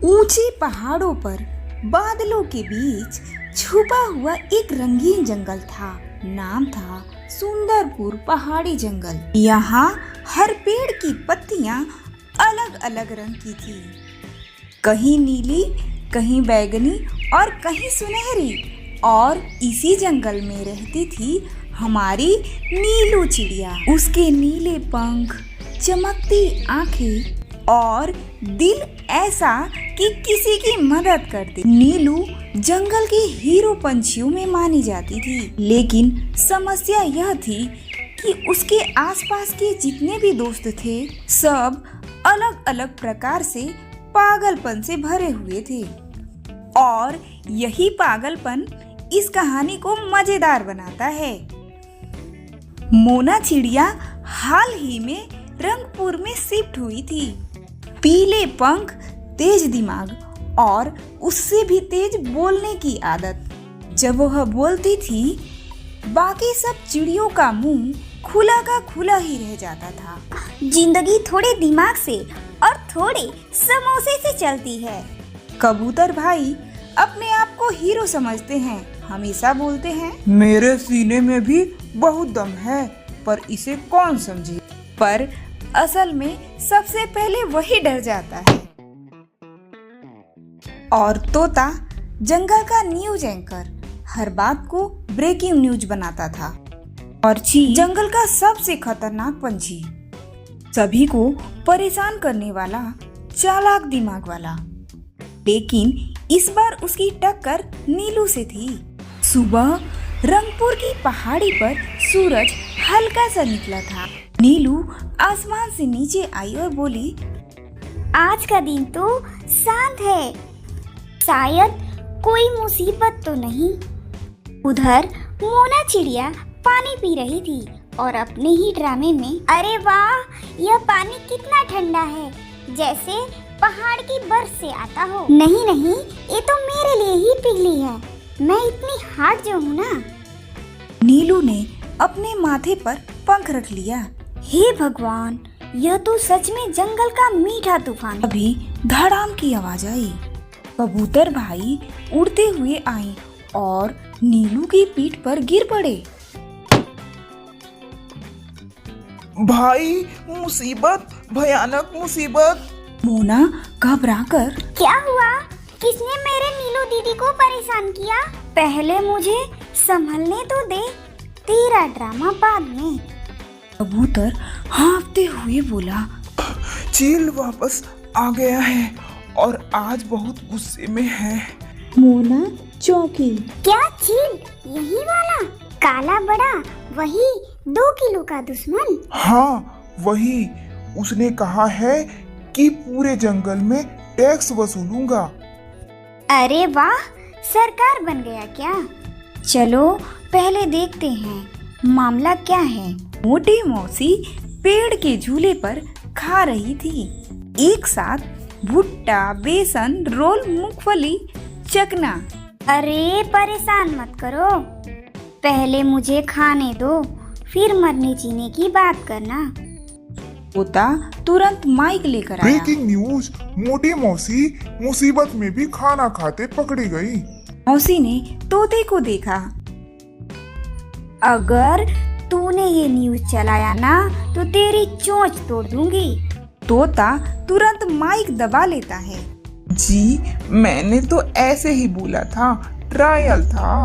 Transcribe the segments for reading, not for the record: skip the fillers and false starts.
ऊंचे पहाड़ों पर बादलों के बीच छुपा हुआ एक रंगीन जंगल था। नाम था सुंदरपुर पहाड़ी जंगल। यहाँ हर पेड़ की पत्तियां अलग अलग रंग की थी, कहीं नीली, कहीं बैगनी और कहीं सुनहरी। और इसी जंगल में रहती थी हमारी नीलू चिड़िया। उसके नीले पंख, चमकती आंखें और दिल ऐसा कि किसी की मदद कर दे। नीलू जंगल के हीरो पंछियों में मानी जाती थी, लेकिन समस्या यह थी कि उसके आसपास के जितने भी दोस्त थे सब अलग अलग प्रकार से पागलपन से भरे हुए थे। और यही पागलपन इस कहानी को मजेदार बनाता है। मोना चिड़िया हाल ही में रंगपुर में शिफ्ट हुई थी। पीले पंख, तेज दिमाग और उससे भी तेज बोलने की आदत। जब वह बोलती थी, बाकी सब चिड़ियों का मुंह खुला का खुला ही रह जाता था। जिंदगी थोड़े दिमाग से और थोड़े समोसे से चलती है। कबूतर भाई अपने आप को हीरो समझते हैं, हमेशा बोलते हैं, मेरे सीने में भी बहुत दम है, पर इसे कौन समझे। पर असल में सबसे पहले वही डर जाता है। और तोता जंगल का न्यूज एंकर हर बात को ब्रेकिंग न्यूज बनाता था। और चील जंगल का सबसे खतरनाक पंछी, सभी को परेशान करने वाला, चालाक दिमाग वाला। लेकिन इस बार उसकी टक्कर नीलू से थी। सुबह रंगपुर की पहाड़ी पर सूरज हल्का सा निकला था। नीलू आसमान से नीचे आई और बोली, आज का दिन तो शांत है, शायद कोई मुसीबत तो नहीं। उधर मोना चिड़िया पानी पी रही थी और अपने ही ड्रामे में, अरे वाह, यह पानी कितना ठंडा है, जैसे पहाड़ की बर्फ से आता हो। नहीं नहीं, ये तो मेरे लिए ही पिघली है, मैं इतनी हार्ड जो हूँ ना। नीलू ने अपने माथे पर पंख रख लिया। हे भगवान, यह तो सच में जंगल का मीठा तूफान। अभी धड़ाम की आवाज आई। कबूतर भाई उड़ते हुए आए और नीलू की पीठ पर गिर पड़े। भाई, मुसीबत, भयानक मुसीबत। मोना घबराकर, क्या हुआ? किसने मेरे नीलू दीदी को परेशान किया? पहले मुझे संभलने तो दे, तेरा ड्रामा बाद में। कबूतर हाँफते हुए बोला, चील वापस आ गया है और आज बहुत गुस्से में है। मोना चौंकी। क्या चील यही वाला काला बड़ा, वही 2 किलो का दुश्मन? हाँ वही, उसने कहा है कि पूरे जंगल में टैक्स वसूलूंगा। अरे वाह, सरकार बन गया क्या? चलो पहले देखते हैं मामला क्या है। मोटी मौसी पेड़ के झूले पर खा रही थी। एक साथ भुट्टा, बेसन, रोल, मूंगफली, चकना। अरे परेशान मत करो, पहले मुझे खाने दो, फिर मरने जीने की बात करना। तोता तुरंत माइक लेकर आया। ब्रेकिंग न्यूज, मोटी मौसी मुसीबत में भी खाना खाते पकड़ी गई। मौसी ने तोते को देखा। अगर तूने ये न्यूज चलाया ना तो तेरी चोंच तोड़ दूंगी। तोता तुरंत माइक दबा लेता है। जी, मैंने तो ऐसे ही बोला था, ट्रायल था।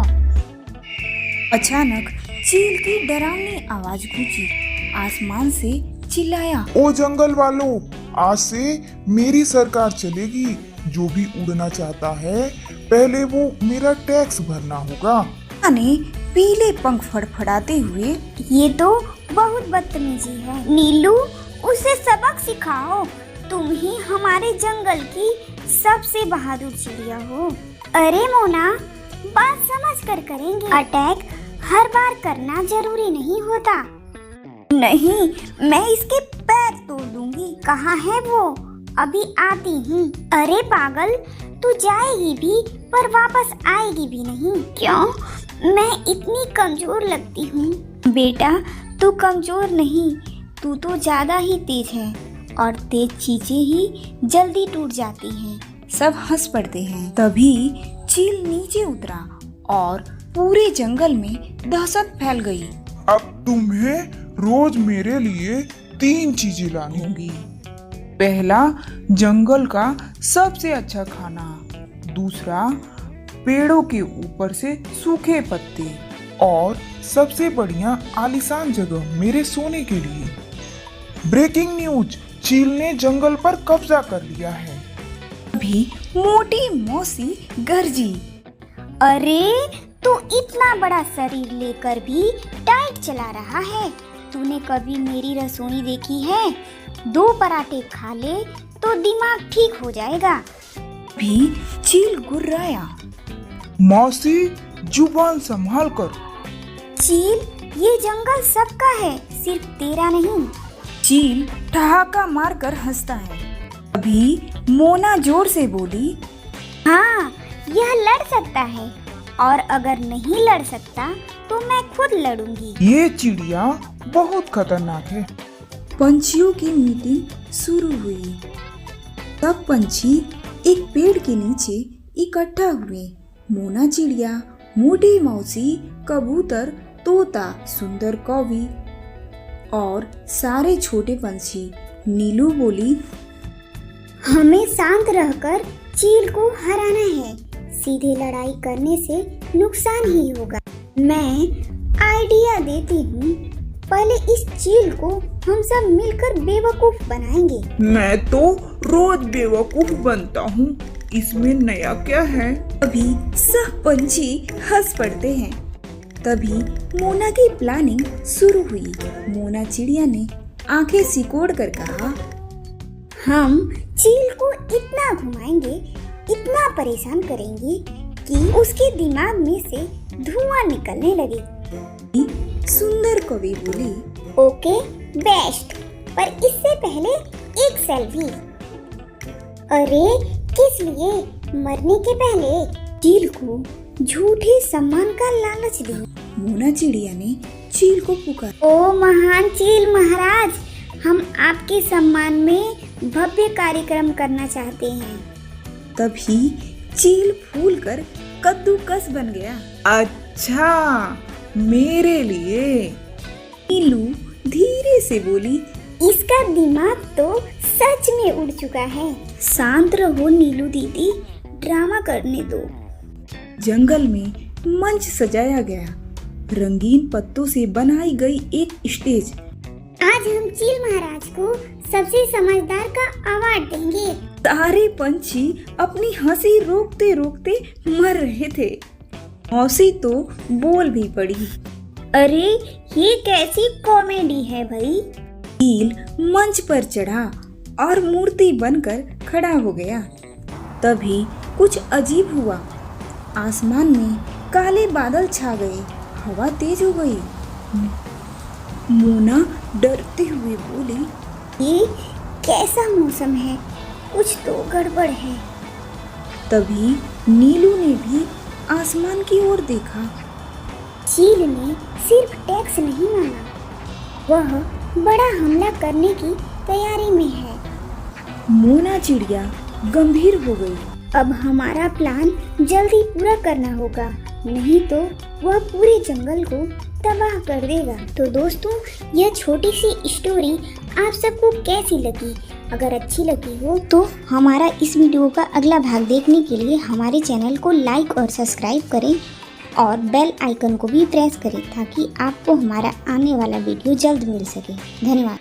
अचानक चील की डरावनी आवाज गूंजी। आसमान से चिल्लाया, ओ जंगल वालों, आज से मेरी सरकार चलेगी। जो भी उड़ना चाहता है पहले वो मेरा टैक्स भरना होगा। ने पीले पंख फड़फड़ाते हुए, ये तो बहुत बदतमीजी है। नीलू, उसे सबक सिखाओ, तुम ही हमारे जंगल की सबसे बहादुर चिड़िया हो। अरे मोना, बात समझ कर करेंगे, अटैक हर बार करना जरूरी नहीं होता। नहीं, मैं इसके पैर तोड़ दूंगी। कहाँ है वो? अभी आती हूँ। अरे पागल, तू जाएगी भी पर वापस आएगी भी नहीं। क्यों? मैं इतनी कमजोर लगती हूँ? बेटा, तू कमजोर नहीं, तू तो ज्यादा ही तेज है और तेज चीजें ही जल्दी टूट जाती हैं। सब हंस पड़ते हैं। तभी चील नीचे उतरा और पूरे जंगल में दहशत फैल गई। अब तुम्हें रोज मेरे लिए 3 चीजें लानी होंगी। पहला, जंगल का सबसे अच्छा खाना। दूसरा, पेड़ों के ऊपर से सूखे पत्ते। और सबसे बढ़िया आलीशान जगह मेरे सोने के लिए। ब्रेकिंग न्यूज, चील ने जंगल पर कब्जा कर लिया है। अभी मोटी मौसी गरजी। अरे तू इतना बड़ा शरीर लेकर भी डाइट चला रहा है। तूने कभी मेरी रसोई देखी है? 2 पराठे खा ले तो दिमाग ठीक हो जाएगा। भी चील गुर्राया। मौसी, जुबान संभाल कर। चील, ये जंगल सबका है, सिर्फ तेरा नहीं। चील ठहाका मारकर हंसता है। अभी मोना जोर से बोली, हाँ, यह लड़ सकता है और अगर नहीं लड़ सकता तो मैं खुद लड़ूंगी। ये चिड़िया बहुत खतरनाक है। पंछियों की मीटिंग शुरू हुई। तब पंछी एक पेड़ के नीचे इकट्ठा हुए। मोना चिड़िया, मोटी मौसी, कबूतर, तोता, सुंदर कौवी और सारे छोटे पंछी। नीलू बोली, हमें शांत रहकर चील को हराना है। सीधे लड़ाई करने से नुकसान ही होगा। मैं आइडिया देती हूँ, पहले इस चील को हम सब मिलकर बेवकूफ बनाएंगे। मैं तो रोज बेवकूफ बनता हूँ, इसमें नया क्या है? अभी सब पंछी हंस पड़ते हैं। तभी मोना की प्लानिंग शुरू हुई। मोना चिड़िया ने आंखें सिकोड़ कर कहा, हम चील को इतना घुमाएंगे, इतना परेशान करेंगे कि उसके दिमाग में से धुआं निकलने लगे। सुंदर कवि बोली, ओके, बेस्ट, पर इससे पहले एक सेल्फी। अरे किस लिए? मरने के पहले। चील को झूठे सम्मान का लालच दिया। मोना चिड़िया ने चील को पुकारा, ओ महान चील महाराज, हम आपके सम्मान में भव्य कार्यक्रम करना चाहते हैं। तभी चील फूलकर कद्दूकस बन गया। अच्छा, मेरे लिए? नीलू धीरे से बोली, इसका दिमाग तो सच में उड़ चुका है। शांत रहो नीलू दीदी, ड्रामा करने दो। जंगल में मंच सजाया गया। रंगीन पत्तों से बनाई गई एक स्टेज। आज हम चील महाराज को सबसे समझदार का अवार्ड देंगे। सारे पंछी अपनी हंसी रोकते रोकते मर रहे थे। मौसी तो बोल भी पड़ी, अरे ये कैसी कॉमेडी है भाई। चील मंच पर चढ़ा और मूर्ति बनकर खड़ा हो गया। तभी कुछ अजीब हुआ। आसमान में काले बादल छा गए, हवा तेज हो गई। मोना डरते हुए बोली, ये कैसा मौसम है? कुछ तो गड़बड़ है। तभी नीलू ने भी आसमान की ओर देखा। चील ने सिर्फ टैक्स नहीं माना, वह बड़ा हमला करने की तैयारी में है। मोना चिड़िया गंभीर हो गई। अब हमारा प्लान जल्दी पूरा करना होगा, नहीं तो वह पूरे जंगल को तबाह कर देगा। तो दोस्तों, यह छोटी सी स्टोरी आप सबको कैसी लगी? अगर अच्छी लगी हो तो हमारा इस वीडियो का अगला भाग देखने के लिए हमारे चैनल को लाइक और सब्सक्राइब करें और बेल आइकन को भी प्रेस करें ताकि आपको हमारा आने वाला वीडियो जल्द मिल सके। धन्यवाद।